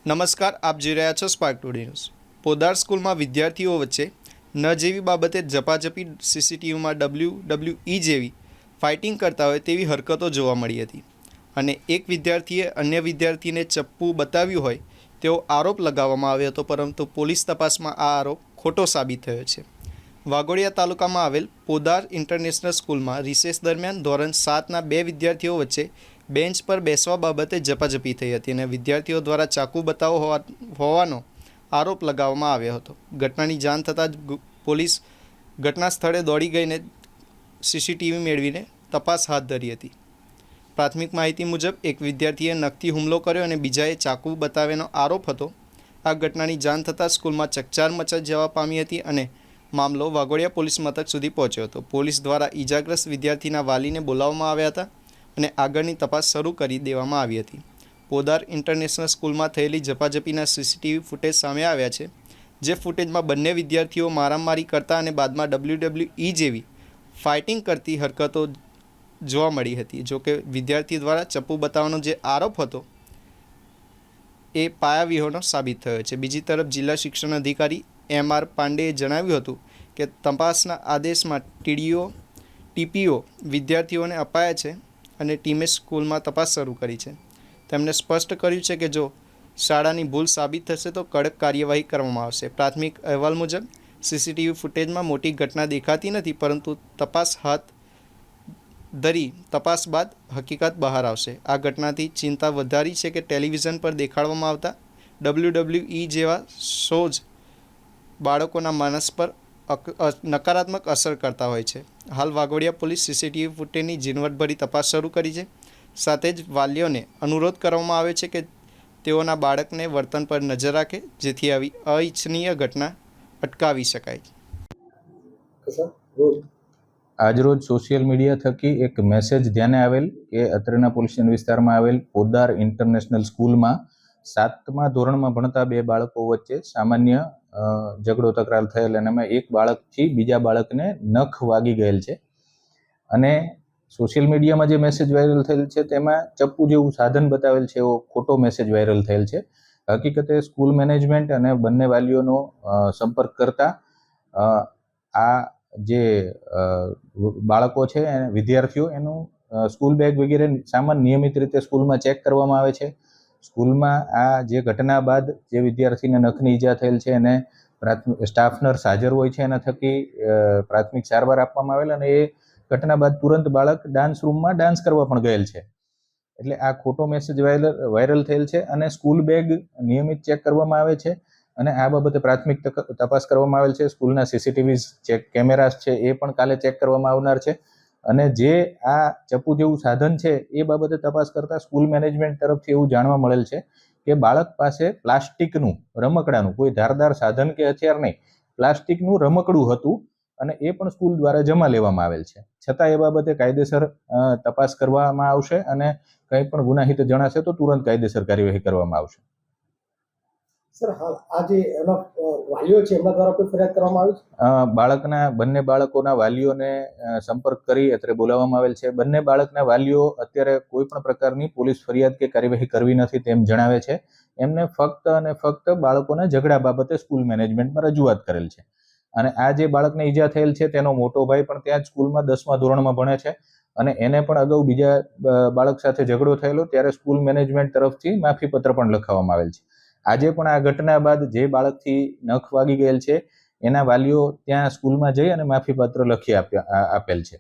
નમસ્કાર, આપ જોઈ રહ્યા છો સ્પાર્ક ટુડે ન્યૂઝ. પોદાર સ્કૂલમાં વિદ્યાર્થીઓ વચ્ચે ન જેવી બાબતે ઝપાઝપી સીસીટીવીમાં WWE જેવી ફાઇટિંગ કરતા હોય તેવી હરકતો જોવા મળી હતી અને એક વિદ્યાર્થીએ અન્ય વિદ્યાર્થીને ચપ્પુ બતાવ્યું હોય તેવો આરોપ લગાવવામાં આવ્યો હતો, પરંતુ પોલીસ તપાસમાં આ આરોપ ખોટો સાબિત થયો છે. વાઘોડિયા તાલુકામાં આવેલ પોદાર ઇન્ટરનેશનલ સ્કૂલમાં રિસેસ દરમિયાન ધોરણ 7ના બે વિદ્યાર્થીઓ વચ્ચે બેન્ચ પર બેસવા બાબતે ઝપાઝપી થઈ હતી અને વિદ્યાર્થીઓ દ્વારા ચાકુ બતાવો હોવાનો આરોપ લગાવવામાં આવ્યો હતો. ઘટનાની જાણ થતાં જ પોલીસ ઘટના સ્થળે દોડી ગઈને સીસીટીવી મેળવીને તપાસ હાથ ધરી હતી. પ્રાથમિક માહિતી મુજબ એક વિદ્યાર્થીએ નખથી હુમલો કર્યો અને બીજાએ ચાકુ બતાવ્યાનો આરોપ હતો. આ ઘટનાની જાણ થતાં સ્કૂલમાં ચકચાર મચાઈ જવા પામી હતી અને મામલો વાઘોડિયા પોલીસ મથક સુધી પહોંચ્યો હતો. પોલીસ દ્વારા ઈજાગ્રસ્ત વિદ્યાર્થીના વાલીને બોલાવવામાં આવ્યા હતા અને આગળની તપાસ શરૂ કરી દેવામાં આવી હતી. પોદાર ઇન્ટરનેશનલ સ્કૂલમાં થયેલી ઝપાઝપીના સીસીટીવી ફૂટેજ સામે આવ્યા છે, જે ફૂટેજમાં બંને વિદ્યાર્થીઓ મારામારી કરતા અને બાદમાં WWE જેવી ફાઇટિંગ કરતી હરકતો જોવા મળી હતી. જોકે વિદ્યાર્થી દ્વારા ચપ્પુ બતાવવાનો જે આરોપ હતો એ પાયાવિહોણો સાબિત થયો છે. બીજી તરફ જિલ્લા શિક્ષણ અધિકારી MR પાંડેએ જણાવ્યું હતું કે તપાસના આદેશમાં TPO વિદ્યાર્થીઓને અપાયા છે અને ટીમે સ્કૂલમાં તપાસ શરૂ કરી છે. તેમણે સ્પષ્ટ કર્યું છે કે જો શાળાની ભૂલ સાબિત થશે તો કડક કાર્યવાહી કરવામાં આવશે. પ્રાથમિક અહેવાલ મુજબ સીસીટીવી ફૂટેજમાં મોટી ઘટના દેખાતી નથી, પરંતુ તપાસ હાથ ધરી તપાસ બાદ હકીકત બહાર આવશે. આ ઘટનાથી ચિંતા વધારી છે કે ટેલિવિઝન પર દેખાડવામાં આવતા WWE જેવા શોઝ બાળકોના માનસ પર નકારાત્મક અસર કરતા હોય છે. હાલ વાઘોડિયા પોલીસ સીસીટીવી ફૂટેજની ઝીણવટભરી તપાસ શરૂ કરી છે. સાથે જ વાલીઓને અનુરોધ કરવામાં આવ્યો છે કે તેઓના બાળકને વર્તન પર નજર રાખે, જેથી આવી અનિચ્છનીય ઘટના અટકાવી શકાય. આજરોજ સોશિયલ મીડિયા થકી એક મેસેજ ધ્યાને આવેલ કે અત્રેના પોલીસ સ્ટેશન વિસ્તારમાં આવેલ પોદાર ઇન્ટરનેશનલ સ્કૂલમાં 7મા ધોરણમાં ભણતા બે બાળકો વચ્ચે સામાન્ય ઝઘડો તકરાર થયેલ અને એમાં એક બાળકથી બીજા બાળકને નખ વાગી ગયેલ છે. અને સોશિયલ મીડિયામાં જે મેસેજ વાયરલ થયેલ છે તેમાં ચપ્પુ જેવું સાધન બતાવેલ છે એવો ખોટો મેસેજ વાયરલ થયેલ છે. હકીકતે સ્કૂલ મેનેજમેન્ટ અને બંને વાલીઓનો સંપર્ક કરતા આ જે બાળકો છે વિદ્યાર્થીઓ એનું સ્કૂલ બેગ વગેરે સામાન નિયમિત રીતે સ્કૂલમાં ચેક કરવામાં આવે છે. સ્કૂલમાં આ જે ઘટના બાદ જે વિદ્યાર્થીને નખની ઈજા થયેલ છે એને સ્ટાફ નર્સ હાજર હોય છે, એના થકી પ્રાથમિક સારવાર આપવામાં આવેલ અને એ ઘટના બાદ તુરંત બાળક ડાન્સ રૂમમાં ડાન્સ કરવા પણ ગયેલ છે. એટલે આ ખોટો મેસેજ વાયરલ થયેલ છે અને સ્કૂલ બેગ નિયમિત ચેક કરવામાં આવે છે અને આ બાબતે પ્રાથમિક તપાસ કરવામાં આવેલ છે. સ્કૂલના સીસીટીવી કેમેરાસ છે એ પણ કાલે ચેક કરવામાં આવનાર છે અને જે આ ચપ્પુ જેવું સાધન છે એ બાબતે તપાસ કરતા સ્કૂલ મેનેજમેન્ટ તરફથી એવું જાણવા મળેલ છે કે બાળક પાસે પ્લાસ્ટિકનું રમકડાનું કોઈ ધારદાર સાધન કે હથિયાર નહીં, પ્લાસ્ટિકનું રમકડું હતું અને એ પણ સ્કૂલ દ્વારા જમા લેવામાં આવેલ છે. છતાં એ બાબતે કાયદેસર તપાસ કરવામાં આવશે અને કંઈ પણ ગુનાહિત જણાશે તો તુરંત કાયદેસર કાર્યવાહી કરવામાં આવશે. સર, હાલ આ જે એના વાલીઓ છે એમના દ્વારા કોઈ ફરિયાદ કરવામાં આવી છે? બંને બાળકોના વાલીઓને સંપર્ક કરી અત્યારે બોલાવવામાં આવેલ છે. બંને બાળકના વાલીઓ અત્યારે કોઈ પણ પ્રકારની પોલીસ ફરિયાદ કે કાર્યવાહી કરવી નથી તેમ જણાવે છે. એમને ફક્ત અને ફક્ત બાળકોના ઝઘડા બાબતે સ્કૂલ મેનેજમેન્ટમાં રજૂઆત કરેલ છે અને આ જે બાળકને ઈજા થયેલ છે તેનો મોટો ભાઈ પણ ત્યાં જ સ્કૂલમાં 10મા ધોરણમાં ભણે છે અને એને પણ અગાઉ બીજા બાળક સાથે ઝઘડો થયેલો ત્યારે સ્કૂલ મેનેજમેન્ટ તરફથી માફીપત્ર પણ લખાવવામાં આવેલ છે. આજે પણ આ ઘટના બાદ જે બાળકથી નખ વાગી ગયેલ છે એના વાલીઓ ત્યાં સ્કૂલમાં જઈ અને માફીપત્ર લખી આપેલ છે.